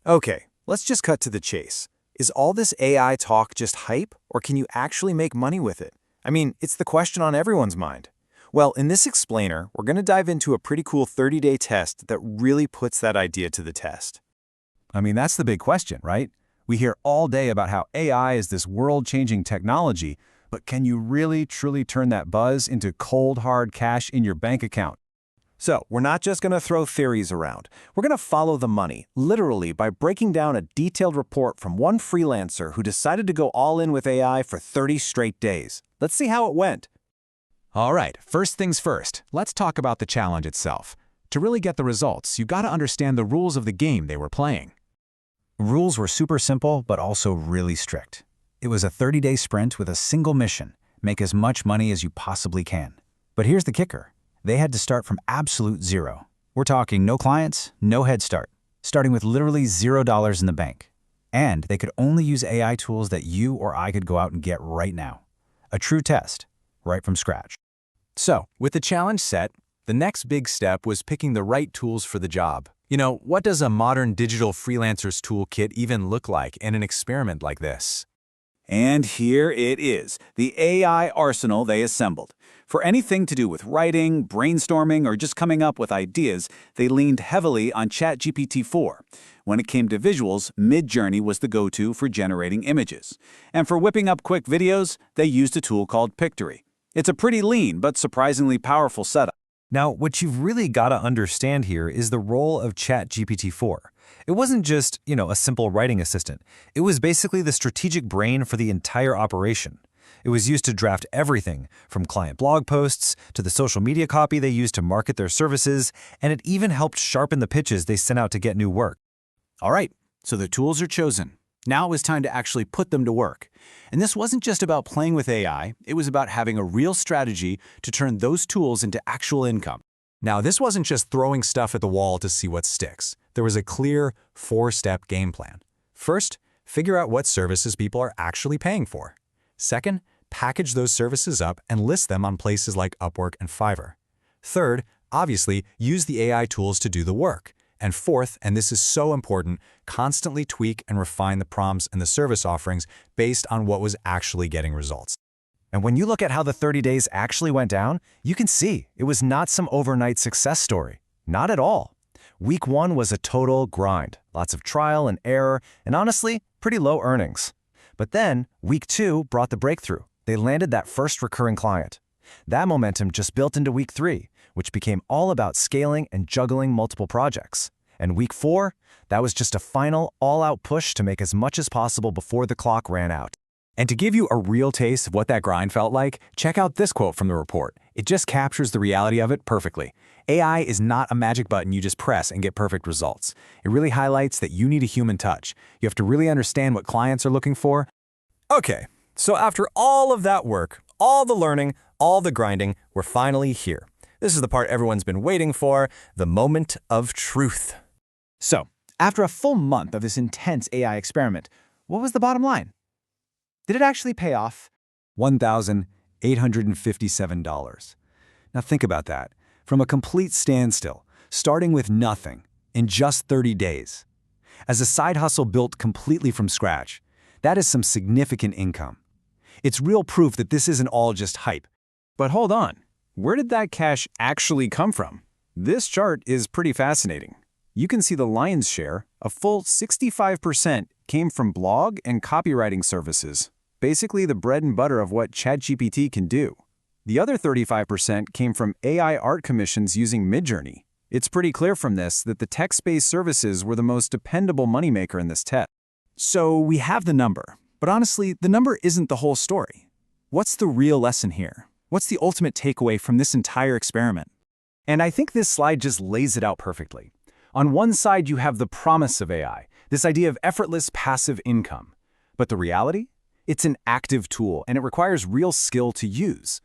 Okay, let's just cut to the chase. Is all this AI talk just hype, or can you actually make money with it? I mean, it's the question on everyone's mind. Well, in this explainer, we're going to dive into a pretty cool 30-day test that really puts that idea to the test. I mean, that's the big question, right? We hear all day about how AI is this world-changing technology, but can you really, truly turn that buzz into cold, hard cash in your bank account? So, we're not just going to throw theories around. We're going to follow the money, literally by breaking down a detailed report from one freelancer who decided to go all in with AI for 30 straight days. Let's see how it went. All right, first things first, let's talk about the challenge itself. To really get the results, you gotta understand the rules of the game they were playing. Rules were super simple, but also really strict. It was a 30-day sprint with a single mission: make as much money as you possibly can. But here's the kicker. They had to start from absolute zero. We're talking no clients, no head start, starting with literally $0 in the bank. And they could only use AI tools that you or I could go out and get right now. A true test, right from scratch. So, with the challenge set, the next big step was picking the right tools for the job. You know, what does a modern digital freelancer's toolkit even look like in an experiment like this? And here it is, the AI arsenal they assembled. For anything to do with writing, brainstorming, or just coming up with ideas, they leaned heavily on ChatGPT-4. When it came to visuals, Midjourney was the go-to for generating images. And for whipping up quick videos, they used a tool called Pictory. It's a pretty lean but surprisingly powerful setup. Now, what you've really got to understand here is the role of ChatGPT-4. It wasn't just, a simple writing assistant. It was basically the strategic brain for the entire operation. It was used to draft everything, from client blog posts to the social media copy they used to market their services, and it even helped sharpen the pitches they sent out to get new work. All right, so the tools are chosen. Now it was time to actually put them to work. And this wasn't just about playing with AI, it was about having a real strategy to turn those tools into actual income. Now, this wasn't just throwing stuff at the wall to see what sticks. There was a clear 4-step game plan. First, figure out what services people are actually paying for. Second, package those services up and list them on places like Upwork and Fiverr. Third, obviously, use the AI tools to do the work. And fourth, and this is so important, constantly tweak and refine the prompts and the service offerings based on what was actually getting results. And when you look at how the 30 days actually went down, you can see it was not some overnight success story. Not at all. Week 1 was a total grind. Lots of trial and error, and honestly, pretty low earnings. But then, week 2 brought the breakthrough. They landed that first recurring client. That momentum just built into week 3, which became all about scaling and juggling multiple projects. And week 4, that was just a final, all-out push to make as much as possible before the clock ran out. And to give you a real taste of what that grind felt like, check out this quote from the report. It just captures the reality of it perfectly. AI is not a magic button you just press and get perfect results. It really highlights that you need a human touch. You have to really understand what clients are looking for. Okay, so after all of that work, all the learning, all the grinding, we're finally here. This is the part everyone's been waiting for, the moment of truth. So, after a full month of this intense AI experiment, what was the bottom line? Did it actually pay off? $1,857. Now think about that. From a complete standstill, starting with nothing, in just 30 days. As a side hustle built completely from scratch, that is some significant income. It's real proof that this isn't all just hype. But hold on, where did that cash actually come from? This chart is pretty fascinating. You can see the lion's share, a full 65%, came from blog and copywriting services, basically the bread and butter of what ChatGPT can do. The other 35% came from AI art commissions using Midjourney. It's pretty clear from this that the text-based services were the most dependable moneymaker in this test. So we have the number, but honestly, the number isn't the whole story. What's the real lesson here? What's the ultimate takeaway from this entire experiment? And I think this slide just lays it out perfectly. On one side, you have the promise of AI, this idea of effortless passive income. But the reality? It's an active tool, and it requires real skill to use.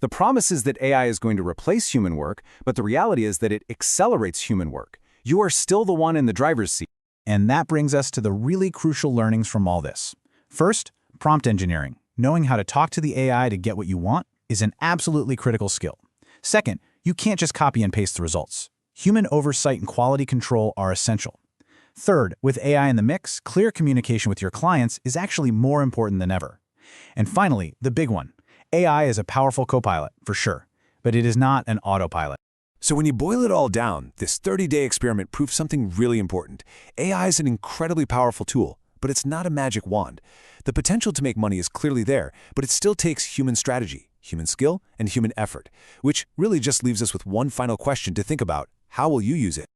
The promise is that AI is going to replace human work, but the reality is that it accelerates human work. You are still the one in the driver's seat. And that brings us to the really crucial learnings from all this. First, prompt engineering. Knowing how to talk to the AI to get what you want is an absolutely critical skill. Second, you can't just copy and paste the results. Human oversight and quality control are essential. Third, with AI in the mix, clear communication with your clients is actually more important than ever. And finally, the big one. AI is a powerful copilot, for sure, but it is not an autopilot. So when you boil it all down, this 30-day experiment proves something really important. AI is an incredibly powerful tool, but it's not a magic wand. The potential to make money is clearly there, but it still takes human strategy, human skill, and human effort, which really just leaves us with one final question to think about: how will you use it?